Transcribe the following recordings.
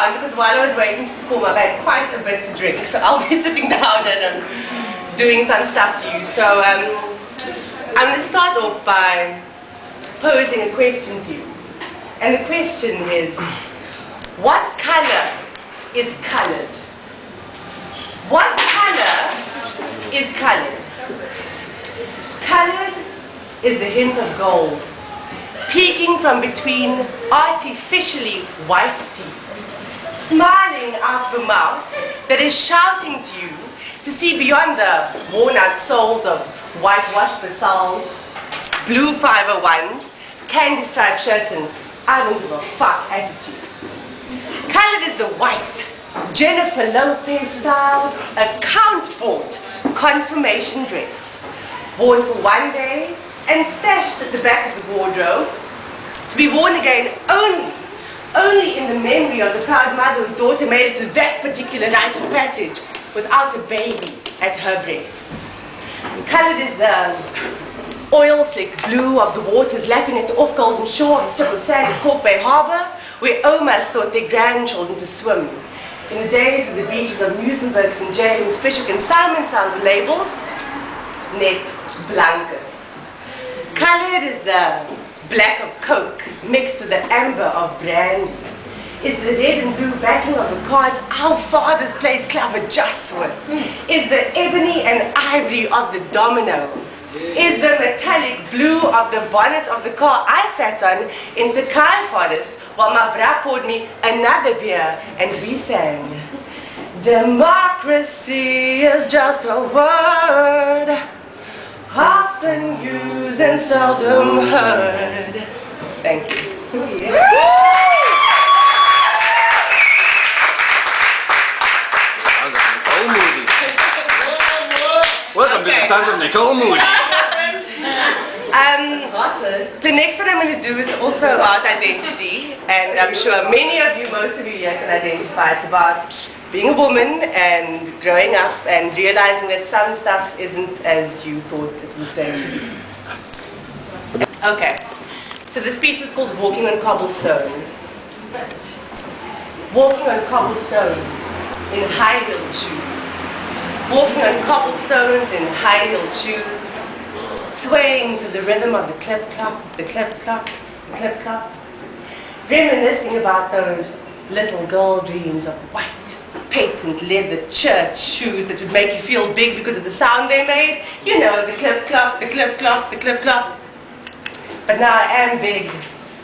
down because while I was waiting to perform, I've had quite a bit to drink. So I'll be sitting down and doing some stuff for you. So I'm going to start off by posing a question to you. And the question is, what color is colored? What color is colored? Colored is the hint of gold, peeking from between artificially white teeth, smiling out of a mouth that is shouting to you to see beyond the worn-out souls of whitewashed basalts, blue 501s, candy-striped shirts, and I don't give a fuck attitude. Colored is the white, Jennifer Lopez style, account-bought confirmation dress, worn for one day and stashed at the back of the wardrobe, to be worn again only in the memory of the proud mother whose daughter made it to that particular night of passage without a baby at her breast. Colored is the oil-slick blue of the waters lapping at the off-Golden Shore and strip of sand at Cork Bay Harbour, where Omas taught their grandchildren to swim. In the days of the beaches of Muizenberg, St. James, Fishhook and Simonstown were labelled net blancas. Coloured is the black of Coke mixed with the amber of brandy. Is the red and blue backing of the cards our fathers played clever just with. Is the ebony and ivory of the domino. Is the metallic blue of the bonnet of the car I sat on in Takai Forest while my bra poured me another beer and we sang, democracy is just a word often used and seldom heard. Thank you. Nicole Moody. Welcome to the Sons of Nicole Moody. The next one I'm going to do is also about identity, and I'm sure many of you, most of you here can identify. It's about being a woman and growing up and realizing that some stuff isn't as you thought it was going to be. Okay, so this piece is called Walking on Cobblestones. Walking on cobblestones in high-heeled shoes. Walking on cobblestones in high-heeled shoes, swaying to the rhythm of the clip-clop, the clip-clop, the clip-clop, reminiscing about those little girl dreams of white, patent leather church shoes that would make you feel big because of the sound they made. You know, the clip-clop, the clip-clop, the clip-clop. But now I am big,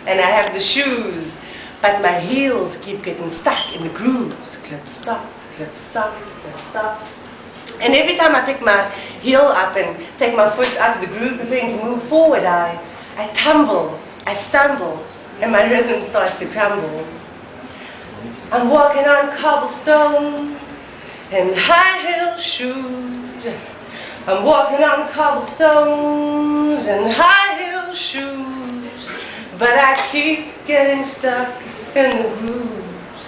and I have the shoes, but my heels keep getting stuck in the grooves. Clip-stop, clip-stop, clip-stop. And every time I pick my heel up and take my foot out of the groove, preparing to move forward, I tumble, I stumble, and my rhythm starts to crumble. I'm walking on cobblestones in high-heel shoes. I'm walking on cobblestones in high-heel shoes. But I keep getting stuck in the grooves.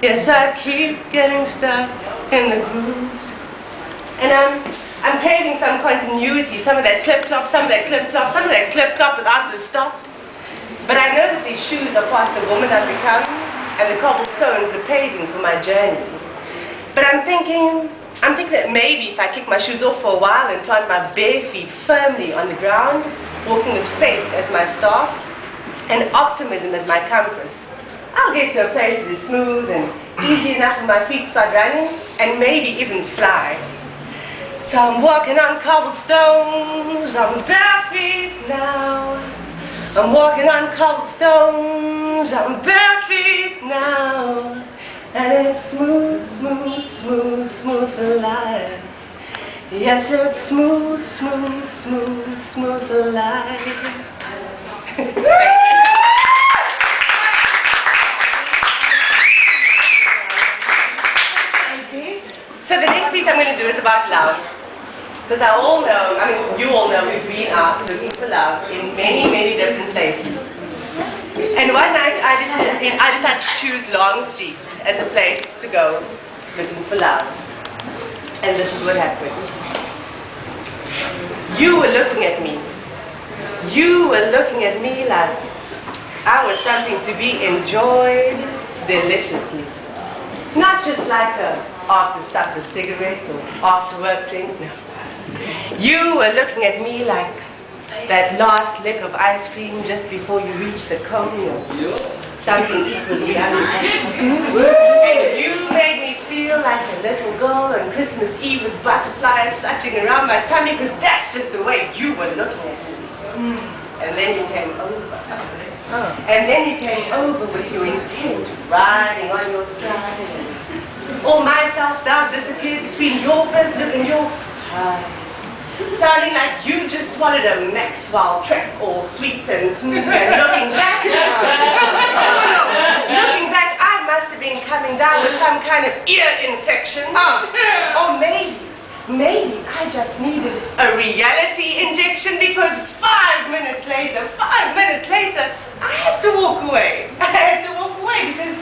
Yes, I keep getting stuck in the grooves. And I'm craving some continuity, some of that clip-clop, some of that clip-clop, some of that clip-clop without the stop. But I know that these shoes are part of the woman I've become, and the cobblestones, the paving for my journey. But I'm thinking that maybe if I kick my shoes off for a while and plant my bare feet firmly on the ground, walking with faith as my staff, and optimism as my compass, I'll get to a place that is smooth and easy enough for my feet start running, and maybe even fly. So I'm walking on cobblestones, I'm bare feet now. I'm walking on cobblestones, I'm bare feet now. And it's smooth, smooth, smooth, smooth for life. Yes, it's smooth, smooth, smooth, smooth for life. So the next piece I'm going to do is about love. Because I all know, I mean, you all know we've been out looking for love in many, many different places. And one night I decided to choose Long Street as a place to go looking for love. And this is what happened. You were looking at me. You were looking at me like I was something to be enjoyed deliciously. Not just like a after supper cigarette or after work drink, no. You were looking at me like that last lick of ice cream just before you reach the cone or something equally unimpressive. And you made me feel like a little girl on Christmas Eve with butterflies fluttering around my tummy because that's just the way you were looking at me. And then you came over. And then you came over with your intent riding on your stride. And all my self-doubt disappeared between your first look and your eyes. Sounding like you just swallowed a Maxwell track all sweet and smooth and looking back, I must have been coming down with some kind of ear infection. Or maybe I just needed a reality injection because 5 minutes later, I had to walk away. Because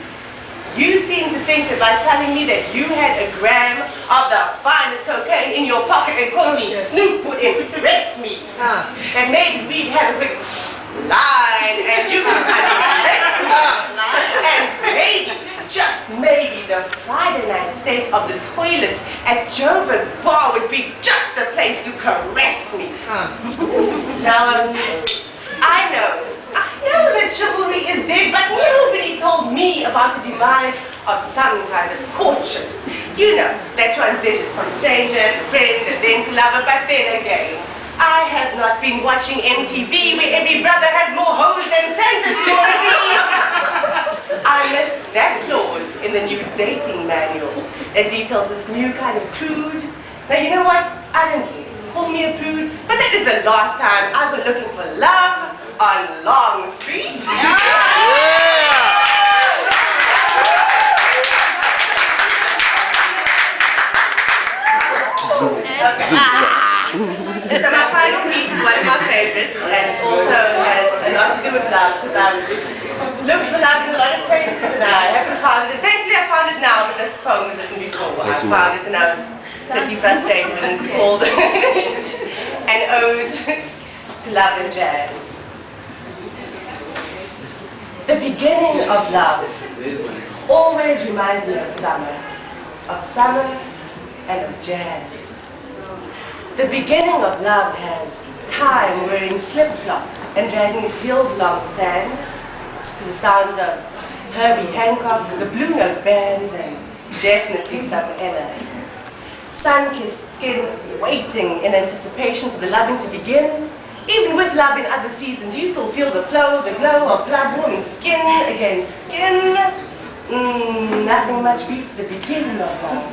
you seemed to think that by telling me that you had a gram of the finest cocaine in your pocket and called me Snoop would impress me. And maybe we'd have a quick line and you could impress me. And maybe, just maybe, the Friday night state of the toilet at Zula Bar would be just the place to caress me. Now, I know that chivalry is dead, but nobody told me about the device of some kind of courtship. You know, that transition from stranger to friend and then to lover, but then again, I have not been watching MTV where every brother has more hoes than Santa's glory. I missed that clause in the new dating manual that details this new kind of prude. Now, you know what? I don't care. Call me a prude, but that is the last time I go looking for love on Long Street. So my final piece is one of my favorites and also has a lot to do with love because I've looked for love in a lot of places and I haven't found it. Thankfully I found it now, but this poem was written before. I found it when I was pretty frustrated and it's called An Ode to Love and Jazz. The beginning of love always reminds me of summer and of jazz. The beginning of love has time wearing slip-slops and dragging its heels along the sand to the sounds of Herbie Hancock, the Blue Note bands, and definitely some Ella. Sun-kissed skin waiting in anticipation for the loving to begin. Even with love in other seasons, you still feel the flow, the glow of blood warming skin against skin. Nothing much beats the beginning of love.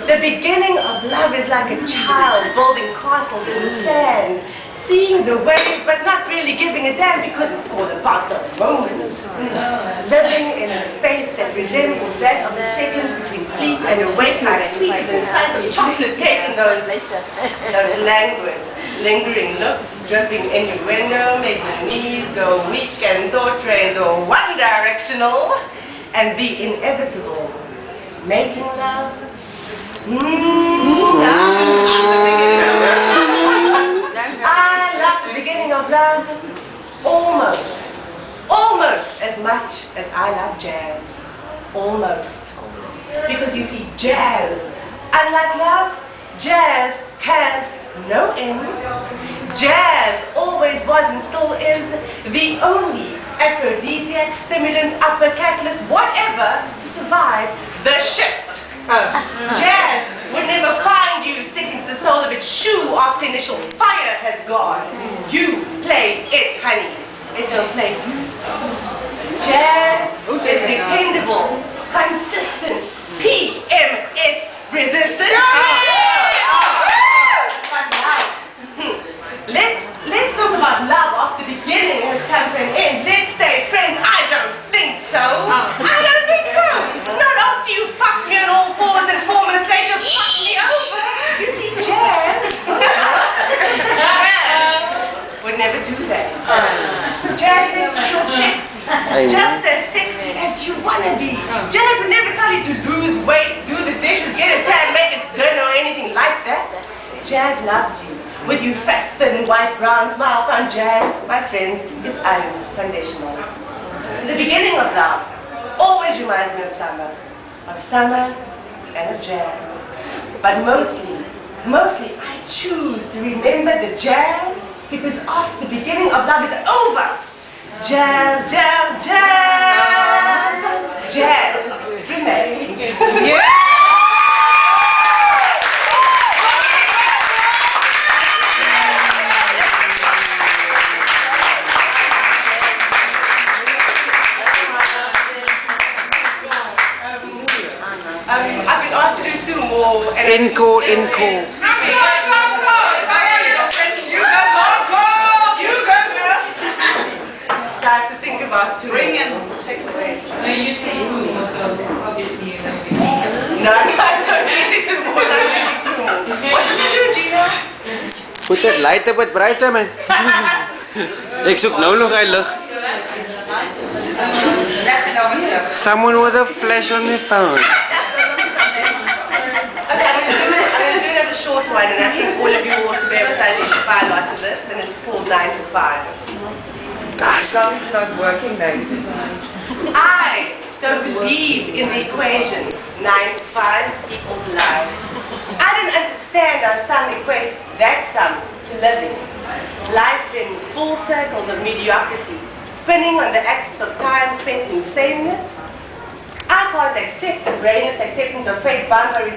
The beginning of love is like a child building castles in the sand, seeing the wave but not really giving a damn because it's all about the moment. Living in a space that resembles that of the seconds between sleep and awake, like sweeter than the size of chocolate cake in those languid, lingering looks, dripping innuendo, make your knees go weak and thought trains are one directional, and the inevitable making love. I love the beginning of love almost as much as I love jazz. Almost. Because you see, jazz, unlike love, jazz has no end. Jazz always was and still is the only aphrodisiac, stimulant, upper catalyst, whatever, to survive the shit. Jazz would never find you sticking to the sole of its shoe after initial fire has gone. You play it, honey. It don't play you. Jazz is dependable, consistent, PMS resistant. Let's talk about love after the beginning has come to an end. Let's stay friends. I don't think so. I don't think so. Not after you fuck me on all fours and 4 minutes later fuck me over. You see, jazz would never do that. Jazz makes you feel sexy. Just as sexy as you want to be. Jazz would never tell you to lose weight, do the dishes, get a tan, make it dinner or anything like that. Jazz loves you. With you fat, thin, white, brown, smile on jazz, my friends, is unconditional. So the beginning of love always reminds me of summer of summer, and of jazz. But mostly I choose to remember the jazz because after the beginning of love is over. Jazz, jazz, jazz, jazz remains. Yeah. I've been asked to do 2 more. Encore. You go, girl. So I have to think about 2. Bring and take away. No, you say 2 more, so obviously you're going to be. No, I don't really do more. I really do more. What did you do, Gina? Put that light a bit brighter, man. Ek soek nou nog hy lig. Someone with a flash on their phone. Okay, I'm going to do another short one, and I think all of you will also be able to identify a lot of this, and it's called 9 to 5. That song's not working now. I don't believe in the equation 9 to 5 equals life. I don't understand how some equate that sum to living. Life in full circles of mediocrity, spinning on the axis of time spent in sameness. I can't accept the brainless acceptance of fate bound by routine.